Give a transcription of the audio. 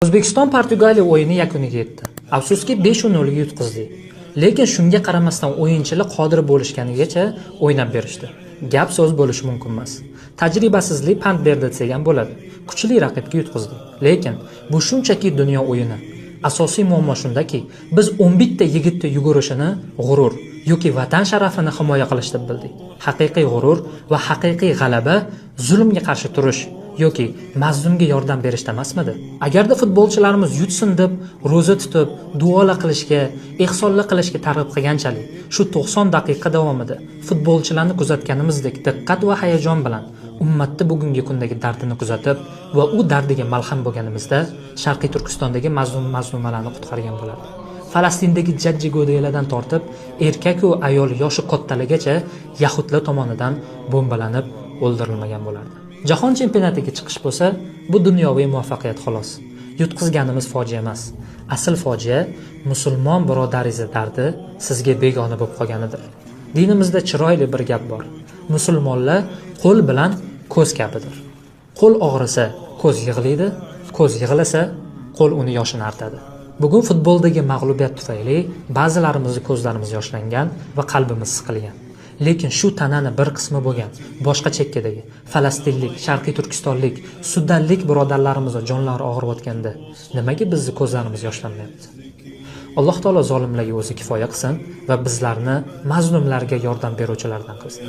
O'zbekiston Portugaliya o'yini yakuniga yetdi. Afsuski 5-0 ga yutqizdik. Lekin shunga qaramasdan o'yinchilar qodir bo'lishganigacha o'ynab berishdi. Gap so'z bo'lishi mumkin emas. Tajribasizlik pand berdi desam ham bo'ladi. Kuchli raqibga yutqizdi. Lekin bu shunchaki dunyo o'yini. Asosiy muammo shundaki, biz 11 ta yigitni yugurishini g'urur yoki vatan sharafini himoya qilish deb bildik. Haqiqiy g'urur va haqiqiy g'alaba zulmga qarshi turish yoki mazlumga yordam berishda emasmidi? Agarda futbolchilarimiz yutsin deb ro'za tutib, duolar qilishga, ehsonlar qilishga targ'ib qilganchalik, shu 90 daqiqa davomida futbolchilarni kuzatganimizdek diqqat va hayajon bilan ummatni bugungi kundagi dardini kuzatib va u dardiga malham bo'lganimizda Sharqiy Turkistondagi mazlumalarni qutqargan bo'lardi. Falastindagi jajji go'daylardan tortib, erkak va ayol yoshi kattaligicha yahudlar tomonidan bombalanib o'ldirilmagan bo'lardi. Jahon chempionatiga chiqish bo'lsa, bu dunyoviy muvaffaqiyat xolos. Yutqizganimiz fojia emas. Asl fojia musulmon birodaringiz dardi sizga begona bo'lib qolganidir. Dinimizda chiroyli bir gap bor. Musulmonlar qo'l bilan ko'z kabidir. Qo'l og'risa, ko'z yig'laydi, ko'z yig'lasa, qo'l uni yoshini artadi. Bugun futboldagi mag'lubiyat tufayli ba'zilarimizning ko'zlarimiz yoshlangan va qalbimiz siqilgan. Lekin shu tanani bir qismi bo'lgan boshqa chekkadagi falastinlik, sharqiy turkistonlik, sudanlik birodarlarimiz jonlari og'riyotganda nimaga bizni ko'zlarimiz yoshlanmayapti? Alloh taolo zolimlarga o'zi kifoya qilsin va bizlarni mazlumlarga yordam beruvchilardan qilsin.